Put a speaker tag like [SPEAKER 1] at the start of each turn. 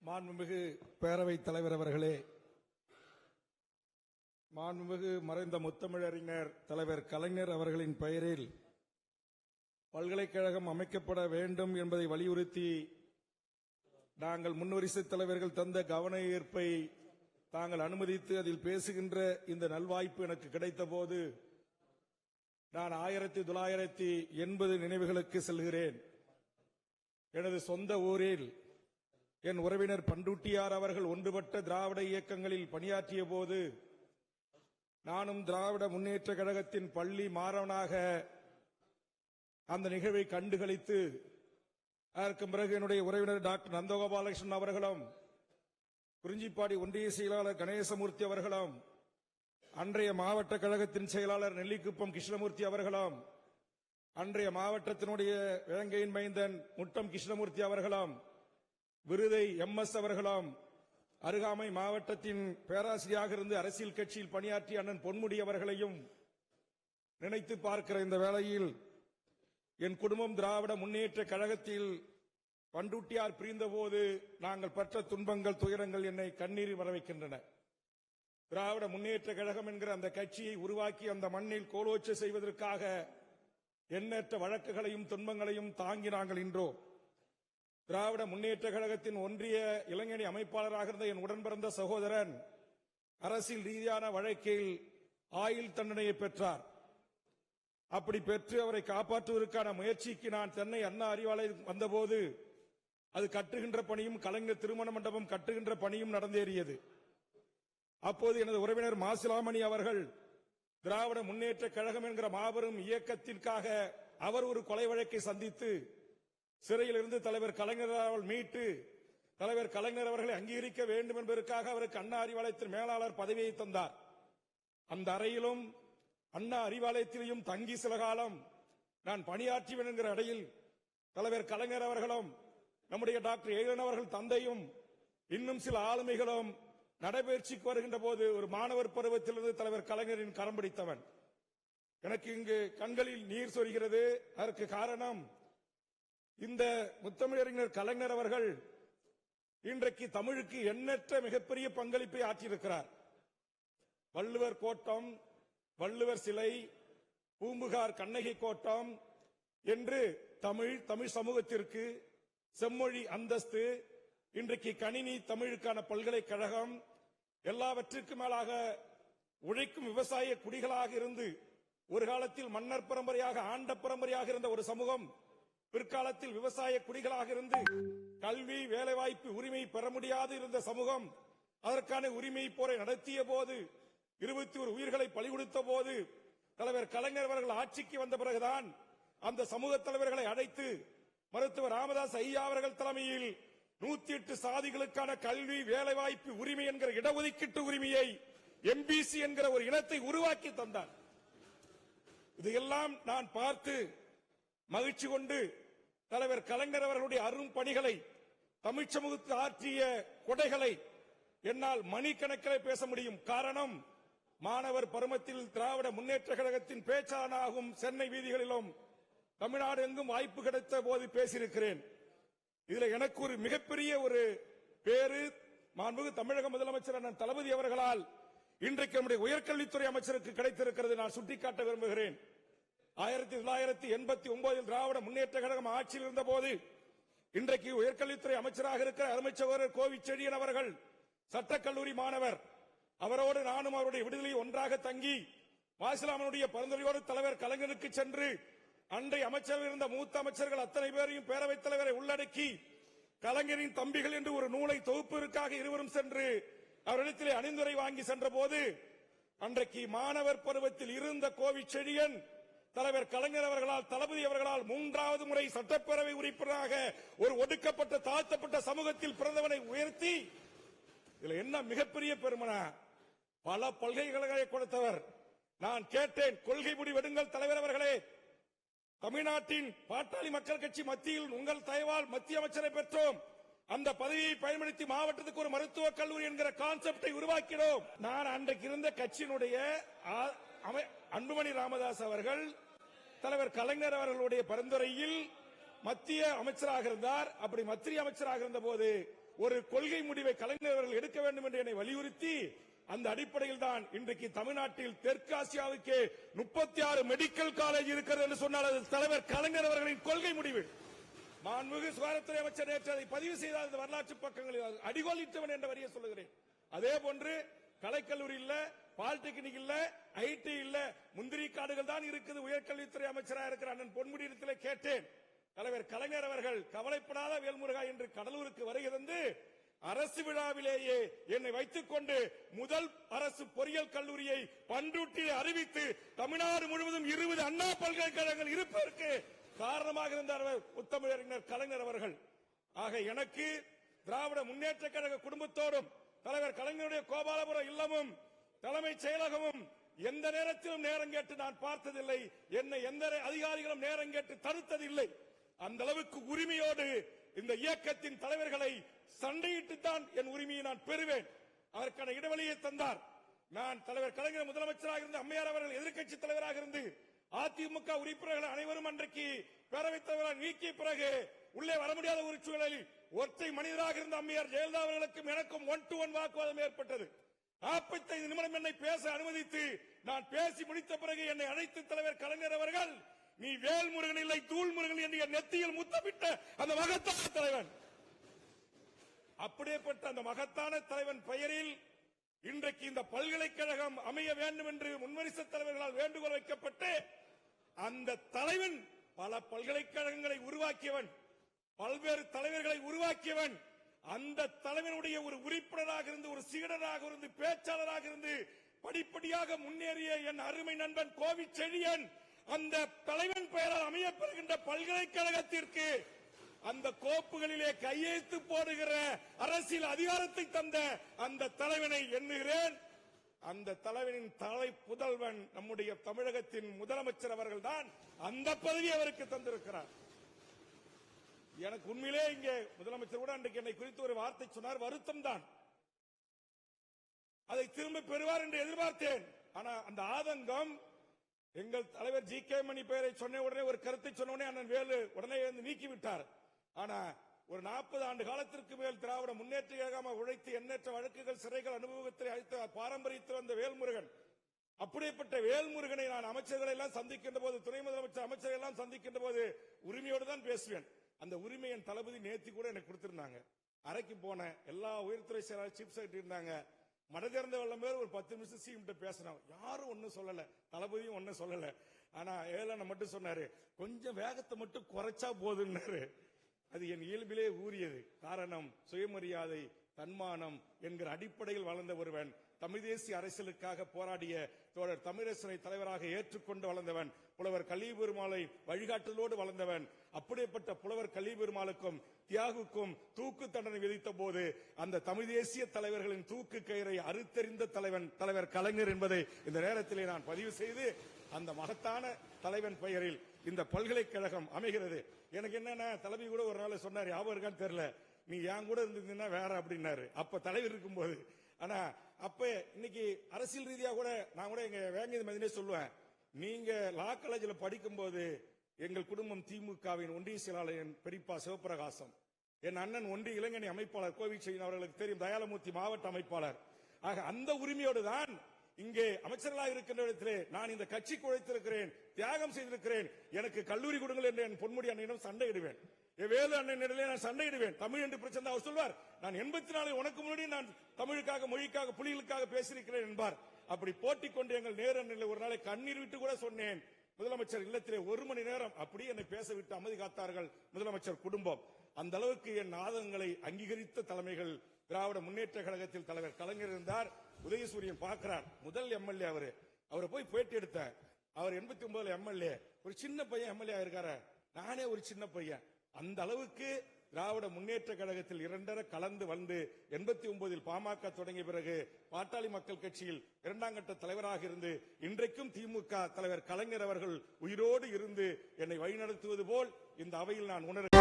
[SPEAKER 1] மாண்புமிகு பேரவைத் தலைவர் அவர்களே, மாண்புமிகு மறைந்த முத்தமிழறிஞர் தலைவர் கலைஞர் அவர்களின் பெயரில் பல்கலைக்கழகம் அமைக்கப்பட வேண்டும் என்பதை வலியுறுத்தி நாங்கள் முன்வரிசை தலைவர்கள் தந்த கவன ஈர்ப்பை தாங்கள் அனுமதித்து அதில் பேசுகின்ற இந்த நல்வாய்ப்பு எனக்கு கிடைத்த போது நான் 1980 நினைவுகளுக்கு செல்கிறேன். எனது சொந்த ஊரில் என் உறவினர் பண்டூட்டியார் அவர்கள் ஒன்றுபட்ட திராவிட இயக்கங்களில் பணியாற்றிய போது நானும் திராவிட முன்னேற்ற கழகத்தின் பள்ளி மாணவனாக அந்த நிகழ்வை கண்டுகளித்து அதற்கு பிறகு என்னுடைய உறவினர் டாக்டர் நந்தகோபாலகிருஷ்ணன் அவர்களும் குறிஞ்சிப்பாடி ஒன்றிய செயலாளர் கணேசமூர்த்தி அவர்களும் அன்றைய மாவட்ட கழகத்தின் செயலாளர் நெல்லிக்குப்பம் கிருஷ்ணமூர்த்தி அவர்களும் அன்றைய மாவட்டத்தினுடைய வேங்கையின் மைந்தன் முட்டம் கிருஷ்ணமூர்த்தி அவர்களும் விருதை MS அவர்களும் அருகாமை மாவட்டத்தின் பேராசிரியராக இருந்து அரசியல் கட்சியில் பணியாற்றிய அண்ணன் பொன்முடி அவர்களையும் நினைத்து பார்க்கிற இந்த வேளையில் என் குடும்பம் திராவிட முன்னேற்ற கழகத்தில் பண்டூட்டியார் பிரிந்த போது நாங்கள் பட்ட துன்பங்கள் துயரங்கள் என்னை கண்ணீரில் வர வைக்கின்றன. திராவிட முன்னேற்ற கழகம் என்கிற அந்த கட்சியை உருவாக்கி அந்த மண்ணில் கோலோச்ச செய்வதற்காக எண்ணற்ற வழக்குகளையும் துன்பங்களையும் தாங்கி நாங்கள் இன்றோம். திராவிட முன்னேற்ற கழகத்தின் ஒன்றிய இளைஞணி அமைப்பாளராக இருந்த என் உடன் பிறந்த சகோதரன் அரசியல் ரீதியான வழக்கில் ஆயுள் தண்டனையை பெற்றார். அப்படி பெற்று அவரை காப்பாற்றுவதற்கான முயற்சிக்கு நான் சென்னை அண்ணா அறிவாலயம் வந்தபோது அது கட்டுகின்ற பணியும் கலைஞர் திருமண மண்டபம் கட்டுகின்ற பணியும் நடந்தேறியது. அப்போது எனது உறவினர் மாசிலாமணி அவர்கள் திராவிட முன்னேற்ற கழகம் என்கிற மாபெரும் இயக்கத்திற்காக அவர் ஒரு கொலை வழக்கை சந்தித்து சிறையிலிருந்து தலைவர் கலைஞரால் மீட்டு தலைவர் கலைஞர் அவர்களை அங்கீகரிக்க வேண்டும் என்பதற்காக அவருக்கு அண்ணா அறிவாலயத்தின் மேலாளர் பதவியை தந்தார். அந்த அறையிலும் அண்ணா அறிவாலயத்திலையும் தங்கி சில காலம் நான் பணியாற்றுவேன் என்கிற இடையில் தலைவர் கலைஞர் அவர்களும் நம்முடைய டாக்டர் ஏகன் அவர்கள் தந்தையும் இன்னும் சில ஆளுமைகளும் நடைபயிற்சிக்கு வருகின்ற போது ஒரு மாணவர் பருவத்திலிருந்து தலைவர் கலைஞரின் கரம் பிடித்தவன். எனக்கு இங்கு கண்களில் நீர் சொரிகிறது. அதற்கு காரணம் இந்த முத்தமிழறிஞர் கலைஞர் அவர்கள் இன்றைக்கு தமிழுக்கு எண்ணற்ற மிகப்பெரிய பங்களிப்பை ஆற்றியிருக்கிறார். வள்ளுவர் கோட்டம், வள்ளுவர் சிலை, பூம்புகார் கண்ணகி கோட்டம் என்று தமிழ் சமூகத்திற்கு செம்மொழி அந்தஸ்து, இன்றைக்கு கணினி தமிழுக்கான பல்கலைக்கழகம், எல்லாவற்றிற்கும் மேலாக உழைக்கும் விவசாய குடிகளாக இருந்து ஒரு காலத்தில் மன்னர் பரம்பரையாக ஆண்ட பரம்பரையாக இருந்த ஒரு சமூகம் பிற்காலத்தில் விவசாய குடிகளாக இருந்து கல்வி வேலைவாய்ப்பு உரிமை பெற முடியாது இருந்த சமூகம் அதற்கான உரிமை போரை நடத்திய போது 21 உயிர்களை பலி கொடுத்த போது தலைவர் கலைஞர் அவர்கள் ஆட்சிக்கு வந்த பிறகுதான் அந்த சமூக தலைவர்களை அழைத்து மருத்துவர் ராமதாஸ் ஐயா அவர்கள் தலைமையில் 108 சாதிகளுக்கான கல்வி வேலைவாய்ப்பு உரிமை என்கிற இடஒதுக்கீட்டு உரிமையை MBC என்கிற ஒரு இனத்தை உருவாக்கி தந்தார். இதையெல்லாம் நான் பார்த்து மகிழ்ச்சி கொண்டு தலைவர் கலைஞர் அவர்களுடைய அரும் பணிகளை தமிழ் சமூகத்துக்கு ஆற்றிய கொடைகளை என்னால் மணிக்கணக்கில் பேச முடியும். காரணம், மாணவர் பருவத்தில் திராவிட முன்னேற்ற கழகத்தின் பேச்சாளனாகவும் சென்னை வீதிகளிலும் தமிழ்நாடு எங்கும் வாய்ப்பு கிடைத்த போது பேசியிருக்கிறேன். இதுல எனக்கு ஒரு மிகப்பெரிய ஒரு பேரு மாண்புமிகு தமிழக முதலமைச்சர் அண்ணன் தளபதி அவர்களால் இன்றைக்கு நம்முடைய உயர்கல்வித்துறை அமைச்சருக்கு கிடைத்திருக்கிறது நான் சுட்டிக்காட்ட விரும்புகிறேன். 1989 திராவிட முன்னேற்ற கழகம் ஆட்சியில் இருந்த போது இன்றைக்கு உயர்கல்வித்துறை அமைச்சராக இருக்கிற அருமை சகோதரர் கோவிச்செழியன் அவர்கள் சட்டக்கல்லூரி மாணவர். அவரோடு நானும் அவருடைய விடுதலை ஒன்றாக தங்கி மாசிலாமனுடைய பரிந்துரையோடு தலைவர் கலைஞருக்கு சென்று அன்றைய அமைச்சர்கள் இருந்த மூத்த அமைச்சர்கள் அத்தனை பேரையும் பேரவைத் தலைவரை உள்ளடக்கி கலைஞரின் தம்பிகள் என்று ஒரு நூலை தொகுப்பதற்காக இருவரும் சென்று அவரிடத்திலே அணிந்துரை வாங்கி சென்ற போது அன்றைக்கு மாணவர் பருவத்தில் இருந்த கோவிச்செழியன் தலைவர் கலைஞர் அவர்களால் தளபதி அவர்களால் 3வது முறை சட்டப்பேரவை உறுப்பினராக ஒரு ஒடுக்கப்பட்ட தாழ்த்தப்பட்ட சமூகத்தில் பிறந்தவனை உயர்த்தி இதுல என்ன மிகப்பெரிய பெருமனா பல பல்கலைக்கழகங்களை கொடுத்தவர். நான் கேட்டேன், கொள்கை முடிவெடுங்கள் தலைவர் அவர்களே, தமிழ்நாட்டின் பாட்டாளி மக்கள் கட்சி மத்தியில் உங்கள் தயவால் மத்திய அமைச்சரை பெற்றோம், அந்த பதவியை பயன்படுத்தி மாவட்டத்துக்கு ஒரு மருத்துவக் கல்லூரி என்கிற கான்செப்டை உருவாக்கினோம். நான் அன்றைக்கு இருந்த கட்சியினுடைய அன்புமணி ராமதாஸ் அவர்கள் தலைவர் கலைஞர் அவர்களுடைய பரிந்துரையில் மத்திய அமைச்சராக இருந்தார். அப்படி மத்திய அமைச்சராக இருந்த போது ஒரு கொள்கை முடிவை கலைஞர் அவர்கள் எடுக்க வேண்டும் என்று என்னை வலியுறுத்தி அந்த அடிப்படையில் தான் இன்றைக்கு தமிழ்நாட்டில் தெற்காசியாவுக்கு 36 மெடிக்கல் காலேஜ் இருக்கிறது என்று சொன்னால் அது தலைவர் கலைஞர் அவர்களின் கொள்கை முடிவு. மாண்புமிகு சுகாதாரத்துறை அமைச்சர் நேற்று அதை பதிவு செய்தார். இந்த வரலாற்று பக்கங்களில் அடிகோலிட்டவன் என்ற வரியை சொல்லுகிறேன். அதே போன்று கலைக்கல்லூரி இல்ல, பாலிடெக்னிக் இல்ல, ஐடி இல்ல, முந்திரி காடுகள் தான் இருக்குது. உயர்கல்வித்துறை அமைச்சராக இருக்கிற அண்ணன் பொன்முடியிடத்திலே கேட்டேன். தலைவர் கலைஞர் அவர்கள் கவலைப்படாத வேல்முருகா என்று கடலூருக்கு வருகை தந்து அரசு விழாவிலேயே என்னை வைத்துக் கொண்டு முதல் அரசு பொறியியல் கல்லூரியை பண்ருட்டியில் அறிவித்து தமிழ்நாடு முழுவதும் 20 அண்ணா பல்கலைக்கழகங்கள் இருப்பதற்கு காரணமாக இருந்தார் முத்தமிழறிஞர் கலைஞர் அவர்கள். ஆக எனக்கு திராவிட முன்னேற்ற கழக குடும்பத்தோடும் தலைவர் கலைஞருடைய கோபாலபுரம் இல்லமும் தலைமைச் செயலகமும் எந்த நேரத்திலும் நேரம் கேட்டு நான் பார்த்ததில்லை. என்னை எந்த அதிகாரிகளும் நேரம் கேட்டு தடுத்ததில்லை. அந்த அளவுக்கு உரிமையோடு இந்த இயக்கத்தின் தலைவர்களை சண்டையிட்டுத்தான் என் உரிமையை நான் பெறுவேன். அதற்கான இடைவெளியை தந்தார். நான் தலைவர் கலைஞர் முதலமைச்சராக இருந்து அம்மையார் அவர்கள் எதிர்க்கட்சி தலைவராக இருந்து அதிமுக உறுப்பினர்கள் அனைவரும் அன்றைக்கு பேரவைத் தலைவராக நீக்கிய பிறகு உள்ளே வர முடியாத ஒரு சூழலில் ஒற்றை மனிதராக இருந்த அம்மையார் ஜெயலலிதா அவர்களுக்கும் எனக்கும் 1-to-1 வாக்குவாதம் ஏற்பட்டது. 45 நிமிடம் என்னை பேச அனுமதித்து நான் பேசி முடித்த பிறகு என்னை அழைத்து தலைவர் கலைஞர் அவர்கள், நீ வேல்முருகன் இல்லை தூள்முருகன் என்று என் நெத்தியில் முத்தமிட்ட அந்த மகத்தான தலைவன், அப்படியேப்பட்ட அந்த மகத்தான தலைவன் பெயரில் இன்றைக்கு இந்த பல்கலைக்கழகம் அமைய வேண்டும் என்று முன்வரிசை தலைவர்களால் வேண்டுகோள் வைக்கப்பட்டு அந்த தலைவன் பல பல்கலைக்கழகங்களை உருவாக்கியவன், பல்வேறு தலைவர்களை உருவாக்கியவன். அந்த தலைவனுடைய ஒரு உறுப்பினராக இருந்து, ஒரு சீடராக இருந்து, பேச்சாளராக இருந்து படிப்படியாக முன்னேறிய என் அருமை நண்பன் கோவிச்செழியன் அந்த தலைவன் பெயரால் அமையப்பெறுகின்ற பல்கலைக்கழகத்திற்கு அந்த கோப்புகளிலே கையெழுத்து போடுகிற அரசியல் அதிகாரத்தை தந்த அந்த தலைவனை எண்ணுகிறேன். அந்த தலைவனின் தலை புதல்வன் நம்முடைய தமிழகத்தின் முதலமைச்சர் அவர்கள் தான் அந்த பதவி அவருக்கு தந்திருக்கிறார். எனக்கு உண்மையிலே இங்கே முதலமைச்சர் கூட அன்றைக்கு என்னை குறித்து ஒரு வார்த்தை சொன்னார், வருத்தம் தான். அதை திரும்ப பெறுவார் என்று எதிர்பார்த்தேன். ஆனா அந்த ஆதங்கம் எங்கள் தலைவர் ஜி.கே. மணி பெயரை சொன்ன உடனே, ஒரு கருத்தை சொன்ன உடனே அண்ணன் வேலு உடனே நீக்கிவிட்டார். ஆனா ஒரு 40 ஆண்டு காலத்திற்கு மேல் திராவிட முன்னேற்ற கழகமாக உழைத்து எண்ணற்ற வழக்குகள், சிறைகள் அனுபவத்தை அளித்த பாரம்பரியத்தில் வந்த வேல்முருகன், அப்படிப்பட்ட வேல்முருகனை நான் அமைச்சர்களை எல்லாம் சந்திக்கின்ற போது, துணை முதலமைச்சர் அமைச்சர்கள் எல்லாம் சந்திக்கின்ற போது உரிமையோடு தான் பேசுவேன். அந்த உரிமை என் தளபதி நேத்தி கூட எனக்கு கொடுத்திருந்தாங்க. அறைக்கு போன எல்லா உயர்துறை செயலாளர், சீஃப் செக்ரட்டரி இருந்தாங்க. மனதிறந்த வெள்ளம் பேர் ஒரு 10 நிமிஷம் சிஎம் பேசினோம். யாரும் ஒன்னும் சொல்லல, தளபதியும் ஒன்னும் சொல்லல. ஆனா ஏழன மட்டும் சொன்னாரு, கொஞ்சம் வேகத்தை மட்டும் குறைச்சா போதுன்னாரு. அது என் இயல்பிலே ஊறியது. காரணம் சுயமரியாதை, தன்மானம் என்கிற அடிப்படையில் வளர்ந்த ஒருவன். தமிழ் தேசிய அரசியலுக்காக போராடிய தோழர் தமிழரசனை தலைவராக ஏற்றுக்கொண்டு வளர்ந்தவன். புலவர் கலிபெருமாளை வழிகாட்டுதலோடு வளர்ந்தவன். அப்படிப்பட்ட புலவர் கலிபெருமாளுக்கும் தியாகுக்கும் தூக்கு தண்டனை விதித்த போது அந்த தமிழ் தேசிய தலைவர்களின் தூக்கு கயிறை அறுத்தெறிந்த தலைவன் தலைவர் கலைஞர் என்பதை இந்த நேரத்திலே நான் பதிவு செய்து, அந்த மகத்தான தலைவன் பெயரில் இந்த பல்கலைக்கழகம் அமைகிறது. எனக்கு என்னன்னா, தலைவி கூட ஒரு நாள் சொன்னார், ஞாபகம் இருக்கான்னு தெரியல, நீ என் கூட இருந்தீங்கன்னா வேற அப்படின்னாரு, அப்ப தலைவர் இருக்கும்போது. ஆனா அப்ப இன்னைக்கு அரசியல் ரீதியா கூட நான் கூட எங்க வேங்கி மதினே சொல்லுவேன், நீங்க லா காலேஜில் படிக்கும் போது எங்கள் குடும்பம் திமுகவின் ஒன்றிய செயலாளர் பெரியப்பா சிவபிரகாசம், என் அண்ணன் ஒன்றிய இளைஞணி அமைப்பாளர் கோவிச்செழியன் அவர்களுக்கு தெரியும், தயாளமூர்த்தி மாவட்ட அமைப்பாளர். ஆக அந்த உரிமையோடு தான் இங்கே அமைச்சர்களாக இருக்கின்ற இடத்திலே நான் இந்த கட்சிக்கு உழைத்திருக்கிறேன், தியாகம் செய்திருக்கிறேன். எனக்கு கல்லூரி கொடுங்கள் என்று என் பொன்முடி அண்ணனிடம் சண்டையிடுவேன், வேலு அண்ணனிடையே நான் சண்டையிடுவேன். தமிழ் என்று பிரச்சனை அவர் சொல்வார், நான் 84 உனக்கு முன்னாடி நான் தமிழுக்காக, மொழிக்காக, புலிகளுக்காக பேசியிருக்கிறேன் என்பார். அப்படி போட்டிக் கொண்டு எங்கள் நேரு அண்ணனில் ஒரு நாளை கண்ணீர் விட்டு கூட சொன்னேன். முதலமைச்சர் இல்லத்திலே 1 மணி நேரம் அப்படியே என்னை பேச விட்டு அமைதி காத்தார்கள் முதலமைச்சர் குடும்பம். அந்த அளவுக்கு என் ஆதங்களை அங்கீகரித்த தலைமைகள் திராவிட முன்னேற்ற கழகத்தில் தலைவர் கலைஞர் இருந்தார். உதயசூரியன் பார்க்கிறார், முதல் எம்எல்ஏ அவரை போய் பேட்டி எடுத்த, அவர் 89 எம்எல்ஏ, ஒரு சின்ன பையன் எம்எல்ஏ இருக்காரு, நானே ஒரு சின்ன பையன். அந்த அளவுக்கு திராவிட முன்னேற்ற கழகத்தில் 2 கலந்து வந்து 89 பாமக தொடங்கிய பிறகு பாட்டாளி மக்கள் கட்சியில் 2ஆம் கட்ட தலைவராக இருந்து இன்றைக்கும் திமுக தலைவர் கலைஞர் அவர்கள் உயிரோடு இருந்து என்னை வழிநடத்துவது போல் இந்த அவையில் நான் உணர்கிறேன்.